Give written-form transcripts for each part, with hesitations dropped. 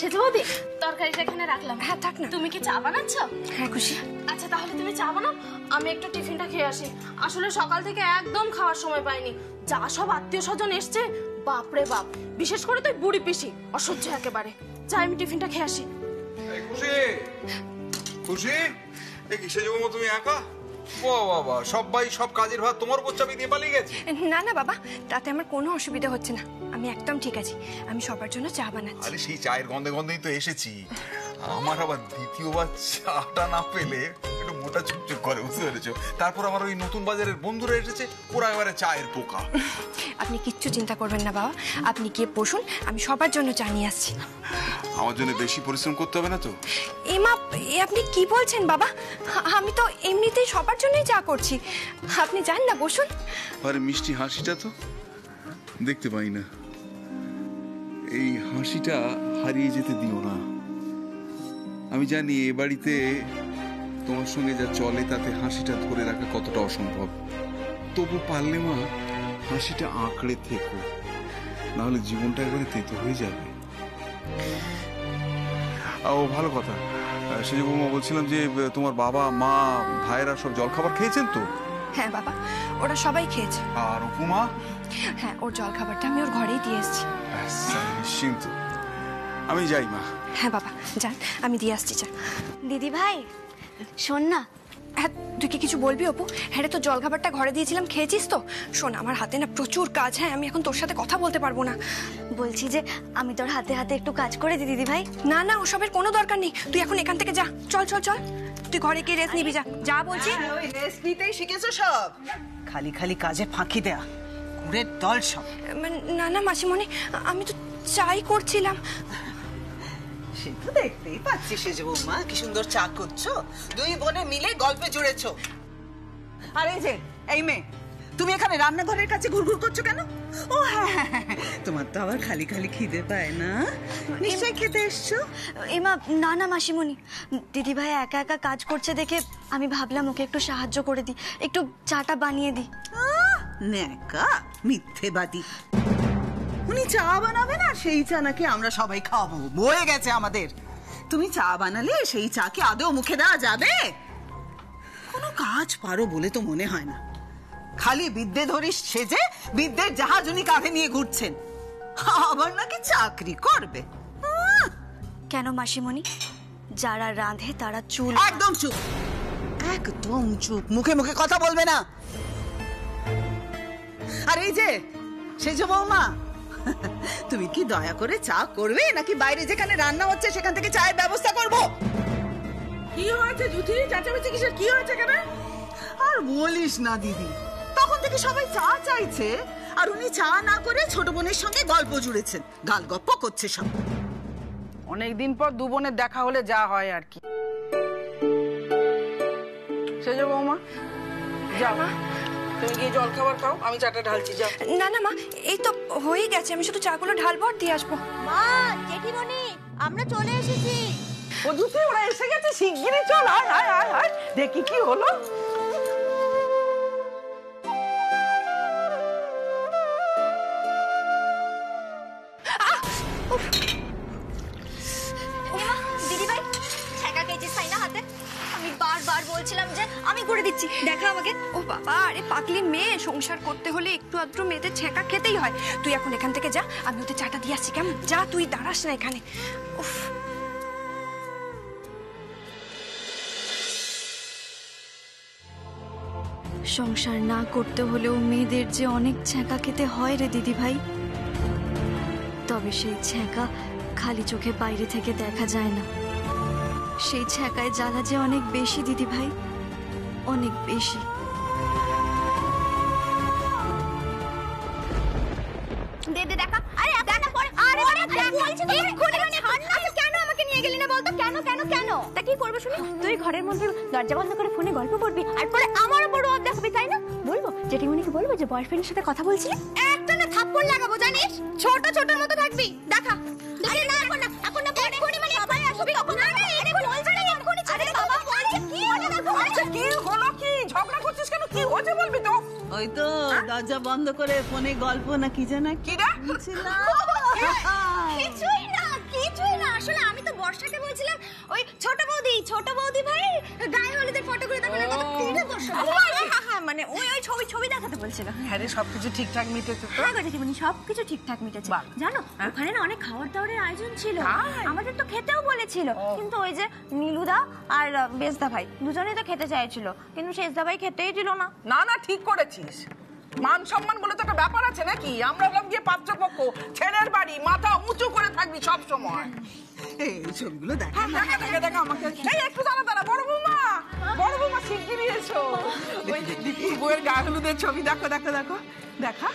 খেতে বৌদি তরকারিটা এখানে রাখলাম। হ্যাঁ থাক না। তুমি কি চা বানাচ্ছ? হ্যাঁ খুশি। আচ্ছা তাহলে তুমি চা বানাও, আমি একটু টিফিনটা খেয়ে আসি। আসলে সকাল থেকে একদম খাওয়ার সময় পাইনি, যা সব আত্মীয় স্বজন এসছে বাপরে বাপ, বিশেষ করে তুই বুড়ি পিসি অসহ্য একেবারে। যাই আমি টিফিনটা খেয়ে আসি। খুশি খুশি এই কিসে যাবো তুমি একা? ও বাবা, সবাই সব কাজের ভার তোমার উপর চাপিয়ে দিয়ে পালিয়ে গেছে। না না বাবা, তাতে আমার কোনো অসুবিধা হচ্ছে না, আমি একদম ঠিক আছি। আমি সবার জন্য চা বানাচ্ছি। আরে সেই চায়ের গন্ধে গন্ধেই তো এসেছি। আমার আবার দ্বিতীয়বার চাটা না পেলে একটু মোটা চুপচুপ করে, বুঝতে পেরেছো? তারপর আমার ওই নতুন বাজারের বন্ধুরা এসেছে, ওরা এবারে চায়ের পোকা। আপনি কিচ্ছু চিন্তা করবেন না বাবা, আপনি গিয়ে বসুন, আমি সবার জন্য চা নিয়ে আসছি। আমার জন্য বেশি পরিশ্রম করতে হবে না তো? এমা, আপনি কি বলছেন বাবা? আমি তো এমনিতেই সবার জন্যই চা করছি, আপনি যান না, বসুন। আরে মিষ্টি হাসিটা তো দেখতে পাই না, এই হাসিটা হারিয়ে যেতে দিও না। আমি জানি এ বাড়িতে তোমার সঙ্গে যা চলে তাতে হাসিটা ধরে রাখা কতটা অসম্ভব, তবু পারলে মা হাসিটা আঁকড়ে থেকো, নাহলে জীবনটা একবারে তেতো হয়ে যাবে। ও ভালো কথা, সেই বৌমা বলছিলাম যে তোমার বাবা মা ভাইয়েরা সব জলখাবার খেয়েছেন তো? হ্যাঁ বাবা, ওরা সবাই খেয়েছে। আর উপমা? হ্যাঁ, ওর জলখাবারটা আমি ওর ঘরেই দিয়ে এসেছি। নিশ্চিন্ত, আমি যাই মা। হ্যাঁ বাবা যান, আমি দিয়ে আসছি চা। দিদি ভাই শোন না। হ্যাঁ, তুই কি কিছু বলবি অপু? হ্যাঁ রে, তোর জলখাবারটা ঘরে দিয়েছিলাম, খেয়েছিস তো? শোন, আমার হাতে না প্রচুর কাজ, হ্যাঁ আমি এখন তোর সাথে কথা বলতে পারবো না। বলছি যে আমি তোর হাতে হাতে একটু কাজ করে দিই দিদি ভাই। না না, ওসবের কোনো দরকার নেই, তুই এখন এখান থেকে যা, চল চল চল, তুই ঘরে গিয়ে রেস্ট নিবি, যা যা বলছি। ওই রেস্ট নিতেই শিখেছো সব, খালি খালি কাজে ফাঁকি দেয়া, কুড়ের দল সব। না না মাসিমণি, আমি তো চাই করছিলাম। সে তো দেখতেই পাচ্ছি সেজে বৌমা, কি সুন্দর চা করছো, দুই বোনে মিলে গল্পে জুড়েছো। আর এই যে এই মেয়ে, তুমি এখানে রান্নাঘরের কাছে ঘুরঘুর করছো কেন? ও হ্যাঁ, তোমার তো আবার খালি খালি খিদে পায় না, নিশ্চয়ই খেতে এসছো। এমা না না মাসিমণি, দিদি ভাই একা একা কাজ করছে দেখে আমি ভাবলাম ওকে একটু সাহায্য করে দিই, একটু চাটা বানিয়ে দিই। নেকা মিথ্যেবাদী, উনি চা বানাবে না, সেই চা নাকি আমরা সবাই খাবো, বয়ে গেছে আমাদের। তুমি চা বানালে সেই চা কি আদৌ মুখে দেওয়া যাবে? কোনো কাজ পারো বলে তো মনে হয় না, খালি বিদ্যে ধরিস সেজে বিদ্যের জাহাজ উনি কাঁধে নিয়ে ঘুরছেন, আবার নাকি চাকরি করবে। কেন মাসিমণি, যারা রাঁধে তারা চুল। একদম চুপ, একদম চুপ, মুখে মুখে কথা বলবে না। আর এই যে সেজো বৌমা, তুমি কি দয়া করে চা করবে নাকি বাইরে যেখানে রান্না হচ্ছে সেখান থেকে চায়ের ব্যবস্থা করব? কি হয়েছে জুথি, চাচামেচি কিসের, কি হয়েছে কেন? আর বলিস না দিদি, তখন থেকে সবাই চা চাইছে আর উনি চা না করে ছোট বোনের সঙ্গে গল্প জুড়েছেন, গাল গপ্প করছে সব। অনেকদিন পর দু বোনের দেখা হলে যা হয় আর কি। সেজো বৌমা যাও, তুমি গিয়ে জল খাবার খাও, আমি চাটা ঢালছি, যাও। না না মা, এই তো হয়ে গেছে, আমি শুধু চাগুলো ঢালবো আর দিয়ে আসবো। মা, জেঠিমণি আমরা চলে এসেছি। ও জুতি, ওরা এসে গেছে, শিগগিরই চল, আয় আয় আয় আয়, দেখি কি হলো। দিদি ভাই ছেঁকা কেজি ছাই না হাতে, আমি বারবার বলছিলাম যে আমি করে দিচ্ছি, দেখা আমাকে। ও বাবা, আরে পাগলি মেয়ে, সংসার করতে হলে একটু আধটু মেয়েদের ছেঁকা খেতেই হয়। তুই এখন এখান থেকে যা, আমি ওদের চাটা দিয়ে আসছি, কেমন? যা, তুই দাঁড়াস না এখানে। উফ, সংসার না করতে হলেও মেয়েদের যে অনেক ছ্যাঁকা খেতে হয় রে দিদি ভাই, তবে সেই ছ্যাঁকা খালি চোখে বাইরে থেকে দেখা যায় না, সেই ছ্যাঁকায় জ্বালা যে অনেক বেশি দিদি ভাই, অনেক বেশি। দে দে দেখা, আরে দেখা পরে, আরে বলছি তো এক্ষুনি মানে আচ্ছা কেন আমাকে নিয়ে গেলি না বলতো, কেন কেন কেন? তা কি করব শুনি? তুই ঘরের মধ্যে দরজা বন্ধ করে ফোনে গল্প করবি আর পরে আমার উপর রোদ দেখাবি, তাই না? বলবো জেঠিমণিকে, বলবো যে বয়ফ্রেন্ডের সাথে কথা বলছিলি, একটা না থাপ্পড় লাগাবো জানিস, ছোট ছোটর মতো থাকবি, দেখা। আরে না এখন না, এখন না, পরে এক্ষুনি মানে আবার আসবি তখন। না না, আরে বলছি না এক্ষুনি, আরে বাবা বলছি কি হলো দেখো। আচ্ছা কি হলো, কি ঝগড়া করছিস কেন, কি হয়েছে বলবি তো? ওই তো দরজা বন্ধ করে ফোনে গল্প না কি জানা কি রে? কিছুই না কিছুই না, কিছুই না, আসলে আমি তো বর্ষাকে বলছিলাম ওই ছোট বৌদি ভাই গায়ে হলুদের ফটোগুলো দেখানো কথা তিনটা বর্ষা হ্যাঁ মানে ওই ছবি দেখাতে বলছিল। হ্যাঁ রে, সবকিছু ঠিকঠাক মিটেছে তো? হ্যাঁ গো জেঠিমণি, সবকিছু ঠিকঠাক মিটেছে। জানো ওখানে না অনেক খাবার দাবারের আয়োজন ছিল, আমাদের তো খেতেও বলেছিল, কিন্তু ওই যে নীলুদা আর বেজদা ভাই দুজনেই তো খেতে চাইছিল, কিন্তু শেষদা ভাই খেতেই দিল না। না না, ঠিক করেছিস। মান সম্মান বলে তো একটা ব্যাপার আছে নাকি? আমরা হলাম গিয়ে পাত্রপক্ষ, ছেলের বাড়ি, মাথা উঁচু করে থাকবি সব সময়। এই ছবিগুলো দেখা দেখা আমাকে। এই একটু দাঁড়া, বড় বৌমা শিগগিরই এসো। ওই দীপুর বউয়ের গায়ে হলুদের ছবি দেখো। দেখা।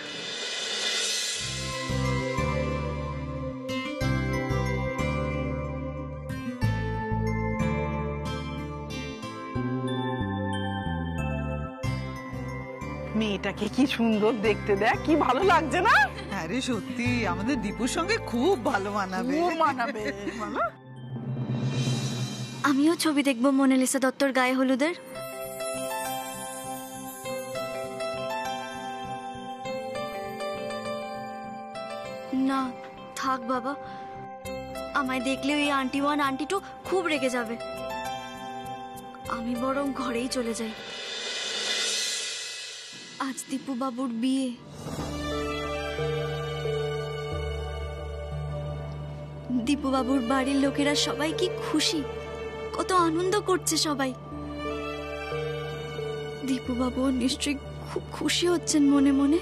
মেয়েটাকে কি সুন্দর দেখতে, দেখ কি ভালো লাগছে না? আরে সত্যি আমাদের দীপুর সঙ্গে খুব ভালো মানাবে। খুব মানাবে বলো। আমিও ছবি দেখবো মোনালিসা দত্তর গায়ে হলুদের। না থাক বাবা, আমায় দেখলে ওই আন্টি ওয়ান আন্টি টু খুব রেগে যাবে। আমি বরং ঘরেই চলে যাই। আজ দীপু বাবুর বিয়ে। দীপু বাবুর বাড়ির লোকেরা সবাই কি খুশি, কত আনন্দ করছে সবাই। দীপু বাবু নিশ্চয়ই খুব খুশি হচ্ছেন মনে মনে।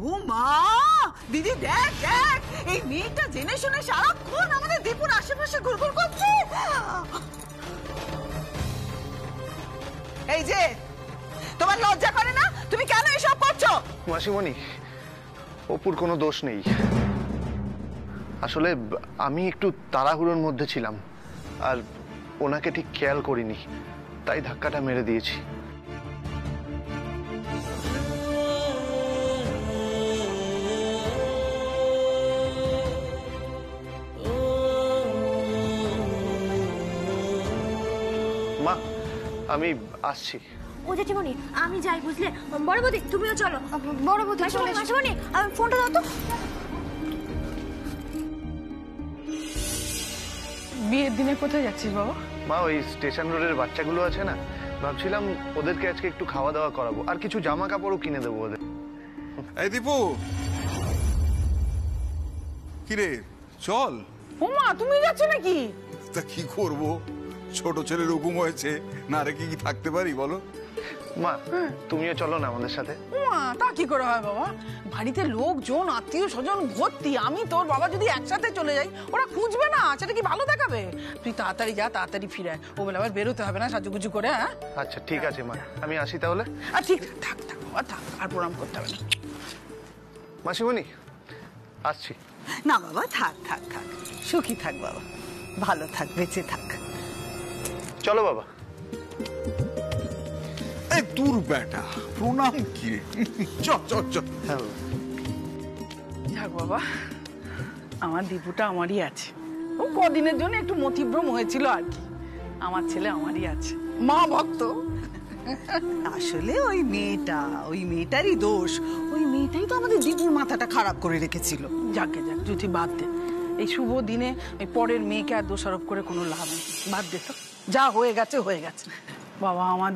ও মা, দিদি দেখ এই মেয়েটা জেনে শুনে সারাক্ষণ আমাদের দীপুর আশেপাশে ঘুরঘুর করছে। এই যে তোমার লজ্জা করে না? তুমি কেন এসব করছো? মাসিমণি, অপুর কোনো দোষ নেই। আসলে আমি একটু তাড়াহুড়োর মধ্যে ছিলাম আর ওনাকে ঠিক খেয়াল করিনি, তাই ধাক্কাটা মেরে দিয়েছি। মা, আমি আসছি। ও জেঠিমণি আমি যাই, বুঝলে? বড় বৌদি তুমিও চলো। বড় বৌদি চলে এসো। মাসিমণি ফোনটা দাও তো। বিয়ের দিনে কোথায় যাচ্ছিস বাবা? মা, ওই স্টেশন রোডের বাচ্চাগুলো আছে না, ভাবছিলাম ওদেরকে আজকে একটু খাওয়া দাওয়া করাবো, আর কিছু জামা কাপড়ও কিনে দেবো ওদের। এই দীপু, কিরে চল। ওমা, তুমি যাচ্ছ নাকি? তা কি করব, ছোট ছেলের হুকুম হয়েছে, না রেখে কি থাকতে পারি বলো? মা, তুমিও চলো না আমাদের সাথে। ওমা, তা কি করে হয় বাবা? বাড়িতে লোকজন আত্মীয় স্বজন ভর্তি, আমি তোর বাবা যদি একসাথে চলে যাই ওরা খুঁজবে না, সেটা কি ভালো দেখাবে? তুই তাড়াতাড়ি যা, তাড়াতাড়ি ফিরে আয়, ও বলে আবার বেরোতে হবে না সাজুগুজু করে। হ্যাঁ আচ্ছা ঠিক আছে মা, আমি আসি তাহলে। আর ঠিক থাক বাবা, থাক, আর প্রণাম করতে হবে না। মাসিমণি আসছি। না বাবা, থাক সুখী থাক বাবা, ভালো থাক, বেঁচে থাক। চলো বাবা। এই তোর বেটা প্রণাম কি রে? চল। হ্যাঁ বাবা। যাক বাবা, আমার দীপুটা আমারই আছে। ও কদিনের জন্য একটু মতিভ্রম হয়েছিল আর কি। আমার ছেলে আমারই আছে, মা ভক্ত। আসলে ওই মেয়েটারই দোষ। ওই মেয়েটাই তো আমাদের দীপুর মাথাটা খারাপ করে রেখেছিল। যাক জুথি, বাদ দে। এই শুভ দিনে ওই পরের মেয়েকে আর দোষারোপ করে কোনো লাভ নেই, বাদ দে তো। যা হয়ে গেছে হয়ে গেছে। বাবা, আমার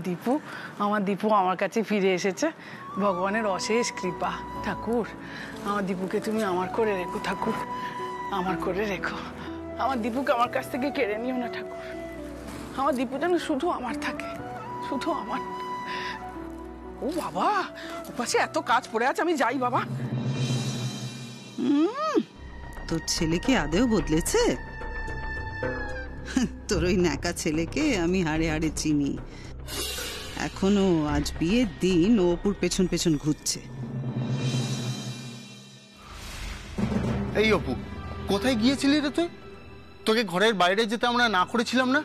দীপু আমার কাছে ফিরে এসেছে, ভগবানের অশেষ কৃপা। ঠাকুর, আমার দীপুকে তুমি আমার করে রেখো ঠাকুর, আমার করে রেখো। আমার দীপুকে আমার কাছ থেকে কেড়ে নিও না ঠাকুর। আমার দীপু যেন শুধু আমার থাকে, শুধু আমার। ও বাবা, ওপাশে এত কাজ পড়ে আছে, আমি যাই বাবা। তোর ছেলে কি আদেও বদলেছে? তোর ওই ন্যাকা ছেলেকে আমি হাড়ে হাড়ে চিনি। এখনো আজ বিয়ের দিন ও অপুর পেছন পেছন ঘুরছে। এই অপু, কোথায় গিয়েছিলি রে তুই? তোকে ঘরের বাইরে যেতে আমরা না করেছিলাম না?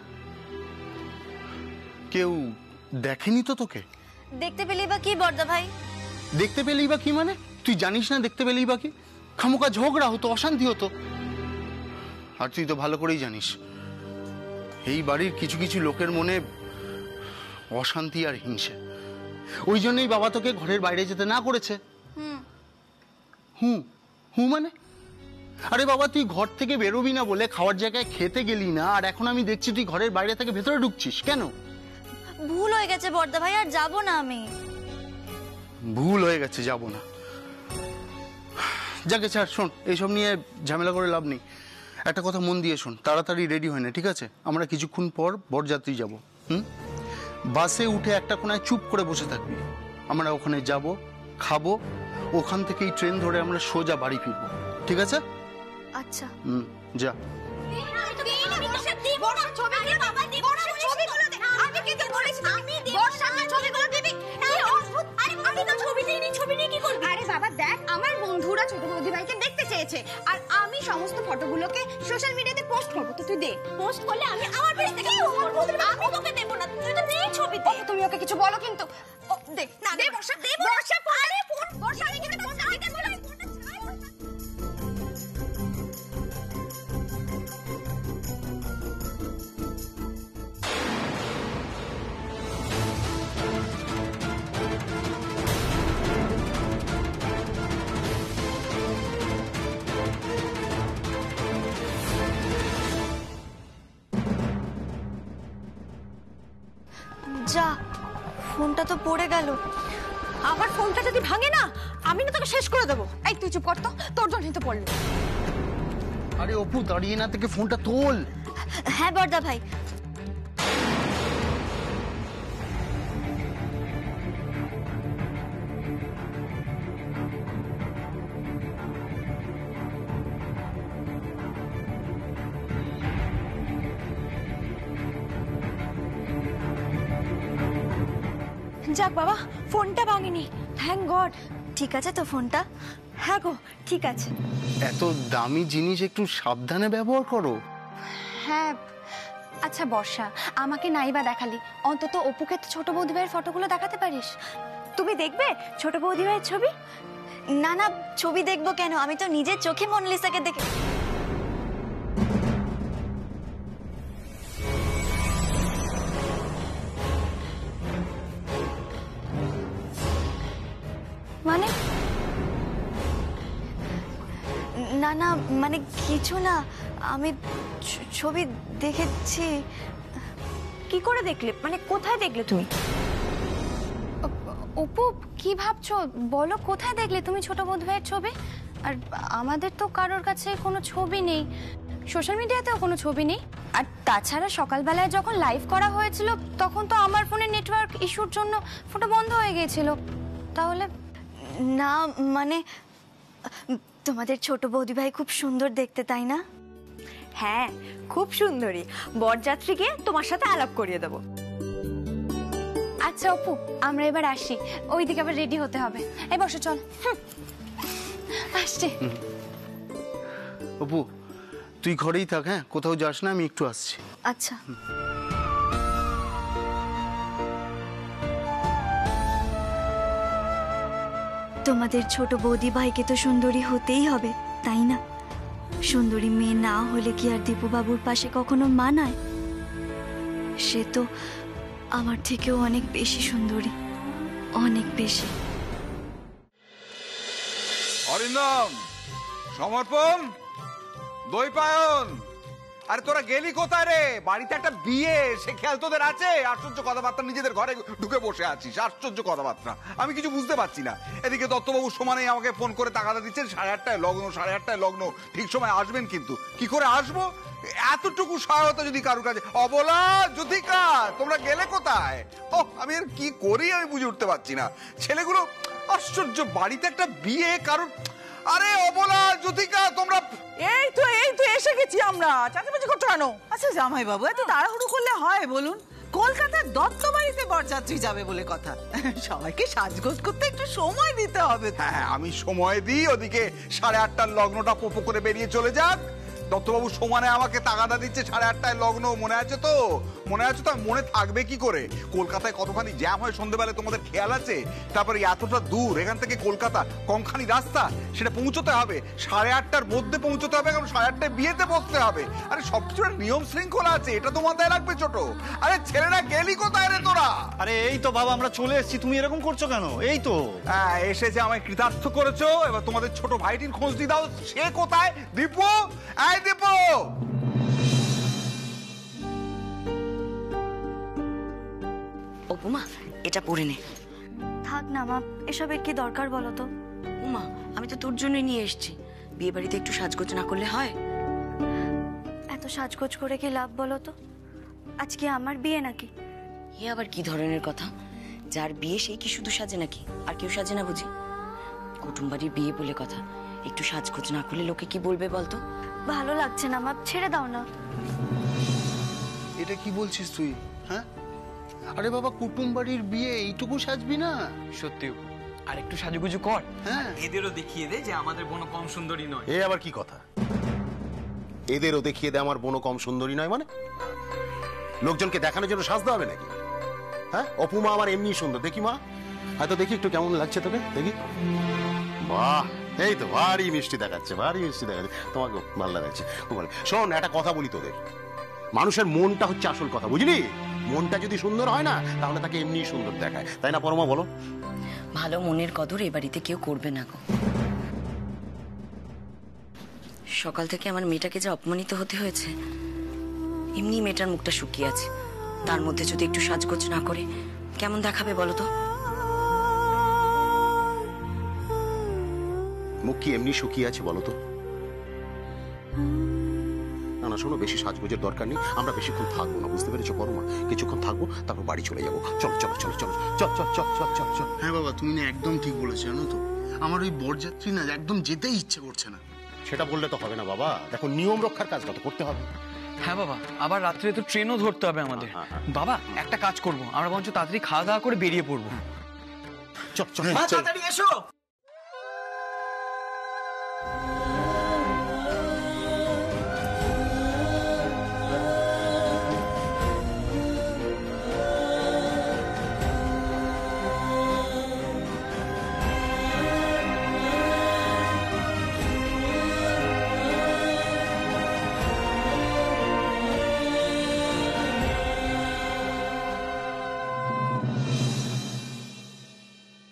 কেউ দেখেনি তো তোকে? দেখতে পেলি বা কি বর্দা ভাই? দেখতে পেলেই বা কি মানে? তুই জানিস না দেখতে পেলেই বা কি? খামোকা ঝগড়া হতো, অশান্তি হতো। আর তুই তো ভালো করেই জানিস এই বাড়ির কিছু কিছু লোকের মনে অশান্তি আর হিংসে। ওই জন্যই বাবা তোকে ঘরের বাইরে যেতে না করেছে। হু মানে? আরে বাবা, তুই ঘর থেকে বেরোবি না বলে খাওয়ার জায়গায় খেতে গেলি না, আর এখন আমি দেখছি তুই ঘরের বাইরে থেকে ভেতরে ঢুকছিস কেন? ভুল হয়ে গেছে বর্দা ভাই, আর যাব না আমি। ভুল হয়ে গেছে, যাব না? যাকে ছাড়, শোন, এইসব নিয়ে ঝামেলা করে লাভ নেই। একটা কথা মন দিয়ে শোন, তাড়াতাড়ি রেডি হয় না, ঠিক আছে? আমরা কিছুক্ষণ পর বরযাত্রী যাব। বাসে উঠে একটা কোনায় চুপ করে বসে থাকবি। আমরা ওখানে যাব, খাবো, ওখান থেকেই ট্রেন ধরে আমরা সোজা বাড়ি ফিরবো, ঠিক আছে? আচ্ছা। যা। আরে বাবা দেখ, আমার বন্ধুরা ছোট বৌদি ভাইকে দেখতে চেয়েছে, আর আমি সমস্ত ফটোগুলোকে সোশ্যাল মিডিয়াতে পোস্ট করবো। তো তুই দে, পোস্ট করলে আমি আমার পেজ থেকে আমি তোকে দেবো না, তুই তো নেই ছবিতে। তুমি ওকে কিছু বলো কিন্তু। দেখ না, দে বর্ষা, দে বর্ষা। আরে ফোন বর্ষা, আমি কিন্তু ফোনটা দিতে বলে। যা, ফোনটা তো পড়ে গেল। আমার ফোনটা যদি ভাঙে না, আমি না তোকে শেষ করে দেবো। এই তুই চুপ কর তো, তোর জন্যই তো পড়লো। আরে অপু, দাঁড়িয়ে না থেকে ফোনটা তোল। হ্যাঁ বর্দা ভাই। যাক বাবা, ফোনটা ভাঙেনি, থ্যাংক গড। ঠিক আছে তো ফোনটা? হ্যাঁ গো, ঠিক আছে। এত দামি জিনিস একটু সাবধানে ব্যবহার করো। হ্যাঁ। আচ্ছা বর্ষা, আমাকে নাইবা দেখালি, অন্তত অপুকে তো ছোট বৌদি ভাইয়ের ফটোগুলো দেখাতে পারিস। তুমি দেখবে ছোট বৌদি ভাইয়ের ছবি? না না, ছবি দেখবো কেন, আমি তো নিজের চোখে মোনালিসাকে দেখে। মানে? না না, মানে কিছু না, আমি ছবি দেখেছি। কি করে দেখলে? মানে কোথায় দেখলে তুমি? অপু, কি ভাবছো বলো? কোথায় দেখলে তুমি ছোট বৌদি ভাইয়ের ছবি? আর আমাদের তো কারোর কাছে কোনো ছবি নেই, সোশ্যাল মিডিয়াতেও কোনো ছবি নেই। আর তাছাড়া সকালবেলায় যখন লাইভ করা হয়েছিল তখন তো আমার ফোনে নেটওয়ার্ক ইস্যুর জন্য ফটো বন্ধ হয়ে গিয়েছিল। তাহলে? না মানে, তোমাদের ছোট বৌদি ভাই খুব সুন্দর দেখতে, তাই না? হ্যাঁ, খুব সুন্দরী। বরযাত্রীকে তোমার সাথে আলাপ করিয়ে দেবো। আচ্ছা অপু, আমরা এবার আসি, ওইদিকে আবার রেডি হতে হবে। এই বসে, চল। আসছি। অপু, তুই ঘরেই থাক, হ্যাঁ, কোথাও যাস না, আমি একটু আসছি। আচ্ছা। তোমাদের ছোট বৌদি ভাইকে তো সুন্দরী হতেই হবে, তাই না? সুন্দরী মেয়ে না হলে কি আর দীপু বাবুর পাশে কখনো মানায়? সে তো আমার থেকেও অনেক বেশি সুন্দরী, অনেক বেশি। অরিন্দম, সমর্পণ, দৈপায়ন, আরে তোরা গেলি কোথায় রে? বাড়িতে একটা বিয়ে, সে খেয়াল তোদের আছে? আশ্চর্য কথাবার্তা, নিজেদের ঘরে ঢুকে বসে আছিস, আশ্চর্য কথাবার্তা। আমি কিছু বুঝতে পারছি না। এদিকে দত্তবাবু সমানেই আমাকে ফোন করে তাগাদা দিচ্ছেন, 8:30টায় লগ্ন, 8:30টায় লগ্ন, ঠিক সময় আসবেন। কিন্তু কি করে আসবো? এতটুকু সহায়তা যদি কারুর কাছে। অবলা, জ্যোতিকা, তোমরা গেলে কোথায়? ও, আমি আর কি করি আমি বুঝে উঠতে পারছি না। ছেলেগুলো আশ্চর্য, বাড়িতে একটা বিয়ে, কারুর। আরে অবলা, জ্যোতিকা, তোমরা। এই তো এসে গেছি আমরা। চাচামেচি করছো কেন? আচ্ছা জামাই বাবু, এত তাড়াহুড়ো করলে হয় বলুন? কলকাতার দত্ত বাড়িতে বরযাত্রী যাবে বলে কথা। সবাইকে সাজগোজ করতে একটু সময় দিতে হবে। হ্যাঁ, আমি সময় দিই, ওদিকে 8:30টার লগ্নটা পোপো করে বেরিয়ে চলে যাক। দত্তবাবু সমানে আমাকে তাগাদা দিচ্ছে 8:30টায় লগ্ন, মনে আছে তো? মনে আছে তো? মনে থাকবে কি করে? কলকাতায় কতখানি জ্যাম হয় সন্ধ্যেবেলায় তোমাদের খেয়াল আছে? তারপরে এতটা দূর এখান থেকে কলকাতা, কমখানি রাস্তা, সেটা পৌঁছতে হবে 8:30টার মধ্যে পৌঁছতে হবে, কারণ 8:30টায় বিয়েতে বসতে হবে। আরে সবকিছুর নিয়ম শৃঙ্খলা আছে, এটা তো মাথায় রাখবে ছোট। আরে ছেলেরা গেলি কোথায় রে তোরা? আরে এই তো বাবা, আমরা চলে এসেছি, তুমি এরকম করছো কেন? এই তো হ্যাঁ, এসেছে, আমায় কৃতার্থ করেছো। এবার তোমাদের ছোট ভাইটির খোঁজ দিয়ে দাও, সে কোথায়? দীপু, এই দীপু! অপুমা, এটা পরে নে। থাক না মা, এসবের কি দরকার বলো তো? উমা, আমি তো তোর জন্যই নিয়ে এসেছি। বিয়ে বাড়িতে একটু সাজগোজ না করলে হয়? এত সাজগোজ করে কি লাভ বলো তো? আজকে আমার বিয়ে নাকি? এ আবার কি ধরনের কথা? যার বিয়ে সেই কি শুধু সাজে নাকি? আর কেউ সাজে না বুঝি? কুটুমবাড়ির বিয়ে বলে কথা, একটু সাজগোজ না করলে লোকে কি বলবে বলতো? ভালো লাগছে না মা, ছেড়ে দাও না। এটা কি বলছিস তুই? হ্যাঁ, আরে বাবা, কুটুম বাড়ির বিয়ে, এইটুকু সাজবি না? সত্যি আর একটু সাজুগুজু কর, হ্যাঁ, এদেরও দেখিয়ে দে যে আমাদের বোন কম সুন্দরী নয়। এ আবার কি কথা? এদেরও দেখিয়ে দে আমার বোন কম সুন্দরী নয় মানে? লোকজনকে দেখানোর জন্য সাজতে হবে নাকি? হ্যাঁ, অপুমা আমার এমনি সুন্দর, দেখি মা, হয়তো দেখি একটু কেমন লাগছে তোকে, দেখি। বাহ, এই তো ভারী মিষ্টি দেখাচ্ছে, ভারী মিষ্টি দেখাচ্ছে, তোমাকে ভালো লাগাচ্ছে। শোন, একটা কথা বলি তোদের, মানুষের মনটা হচ্ছে আসল কথা, বুঝলি? মনটা যদি সুন্দর হয় না, তাহলে তাকে এমনি সুন্দর দেখায়, তাই না পরমা, বলো? ভালো মনের কদর এ বাড়িতে কেউ করবে না গো। সকাল থেকে আমার মেয়েটাকে যে অপমানিত হতে হয়েছে, এমনি মেয়েটার মুখটা শুকিয়ে আছে, তার মধ্যে যদি একটু সাজগোজ না করে কেমন দেখাবে বলো তো? মুখ কি এমনি শুকিয়ে আছে বলো তো? না না, শোনো, বেশি সাজগোজের দরকার নেই, আমরা বেশিক্ষণ থাকবো না, বুঝতে পেরেছো পরমা? কিছুক্ষণ থাকবো, তারপর বাড়ি চলে যাবো। চলো চলো চলো চলো চল চল চল চল চল চল। হ্যাঁ বাবা, তুমি না একদম ঠিক বলেছো, জানো তো, আমার ওই বরযাত্রী না একদম যেতেই ইচ্ছে করছে না। সেটা বললে তো হবে না বাবা, দেখো নিয়ম রক্ষার কাজটা তো করতে হবে। হ্যাঁ বাবা, আবার রাত্রে তো ট্রেনও ধরতে হবে আমাদের। বাবা, একটা কাজ করব, আমরা বরঞ্চ তাড়াতাড়ি খাওয়া দাওয়া করে বেরিয়ে পড়বো। চল চল তাড়াতাড়ি এসো।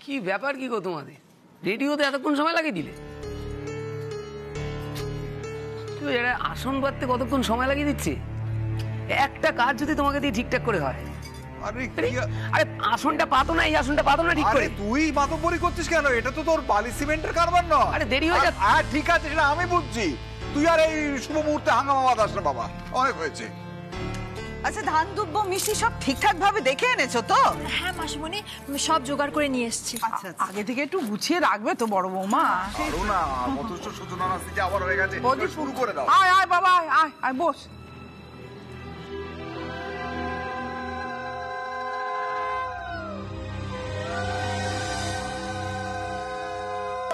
কি ব্যাপার কি গো তোমাদের? রেডিওতে এতক্ষণ সময় লাগিয়ে দিলে? তুই এরা আসন পাততে কতক্ষণ সময় লাগিয়ে দিচ্ছে? একটা কাজ যদি তোমাকে দিয়ে ঠিকঠাক করে হয়। আরে আসনটা পাতো না, এই আসনটা পাতো না ঠিক করে। তুই মাতব্বরি করছিস কেন? এটা তো তোর বালি সিমেন্টের কারবার নয়। আরে দেরি হয়ে যাচ্ছে। হ্যাঁ ঠিক আছে, সেটা আমি বুঝছি। তুই আর এই শুভ মুহূর্তে হাঙ্গামা বাঁধাস না বাবা, অনেক হয়েছে। আচ্ছা, ধান দুব্ব মিষ্টি সব ঠিকঠাক ভাবে দেখে এনেছো তো? হ্যাঁ মাসিমণি, সব জোগাড় করে নিয়ে এসেছি। আচ্ছা, আগে থেকে একটু গুছিয়ে রাখবে তো বড় বৌমা। আরো না, মধুষ্ঠ সূচনা নাস্তি আবার হয়ে গেছে, শুরু করে দাও। আয় আয় বাবা, আয় আয় আয়, বস।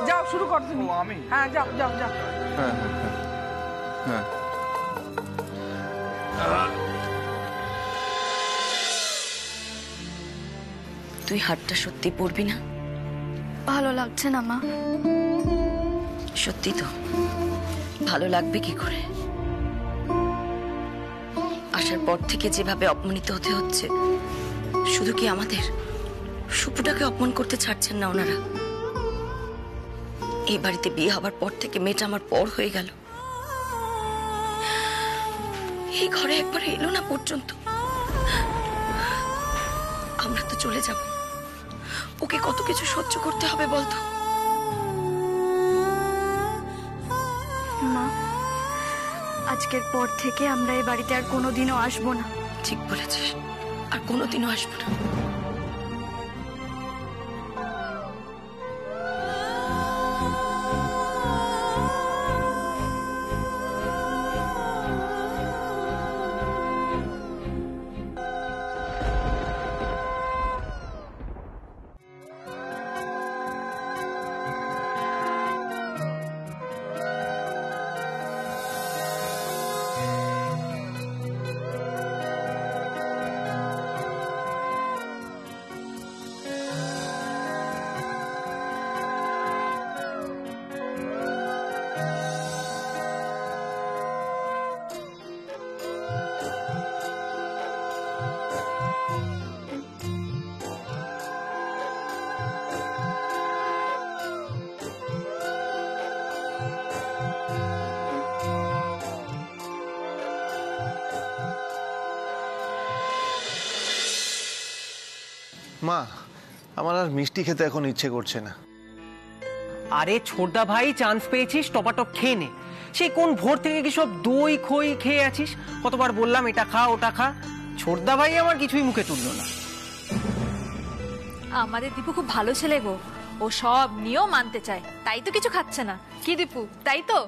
যাও, শুরু কর তুমি। আমি? হ্যাঁ, যাও যাও যাও। হ্যাঁ হ্যাঁ হ্যাঁ। তুই হাতটা সত্যি পড়বি না? ভালো লাগছে না মা। সত্যি তো ভালো লাগবে কি করে? আসার পর থেকে যেভাবে অপমানিত হতে হচ্ছে, শুধু কি আমাদের, সুপুটাকে অপমান করতে ছাড়ছেন না ওনারা। এই বাড়িতে বিয়ে হবার পর থেকে মেয়েটা আমার পর হয়ে গেল, এই ঘরে একবার এলো না পর্যন্ত। আমরা তো চলে যাব, ওকে কত কিছু সহ্য করতে হবে বলতো? মা, আজকের পর থেকে আমরা এই বাড়িতে আর কোনোদিনও আসবো না। ঠিক বলেছিস, আর কোনোদিনও আসবো না। মা, আমার আর মিষ্টি খেতে এখন ইচ্ছে করছে না। আরে ছোটদা ভাই, চান্স পেয়েছিস, টপাটপ খেয়ে নে। সেই কোন ভোর থেকে কি সব দই খই খেয়ে আছিস? কতবার বললাম এটা খা ওটা খা, ছোটদা ভাই আমার কিছুই মুখে তুললো না। আমাদের দীপু খুব ভালো ছেলে গো, ও সব নিয়েও মানতে চায়, তাই তো কিছু খাচ্ছে না। কি দীপু, তাই তো?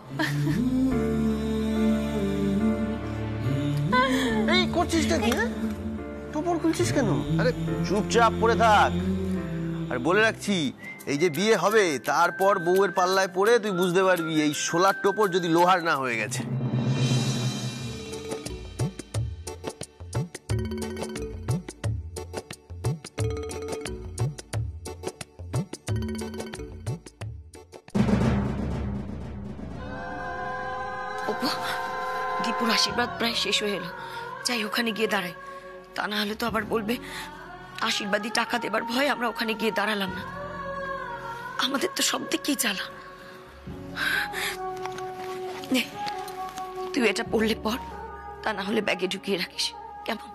এই করছিসটা কি? টোপর খুলছিস কেন? আরে চুপচাপ পড়ে থাক। আর বলে রাখছি, এই যে বিয়ে হবে তারপর বউয়ের পাল্লায় পড়ে তুই বুঝতে পারবি এই সোলার টোপর যদি লোহার না হয়ে গেছে। অপু, দীপুর আশীর্বাদ প্রায় শেষ হয়ে এলো, যাই ওখানে গিয়ে দাঁড়াই। তা না হলে তো আবার বলবে আশীর্বাদী টাকা দেবার ভয় আমরা ওখানে গিয়ে দাঁড়ালাম না। আমাদের তো সব দিকেই জ্বালা। নে, তুই এটা পড়লে পড়, তা না হলে ব্যাগে ঢুকিয়ে রাখিস, কেমন?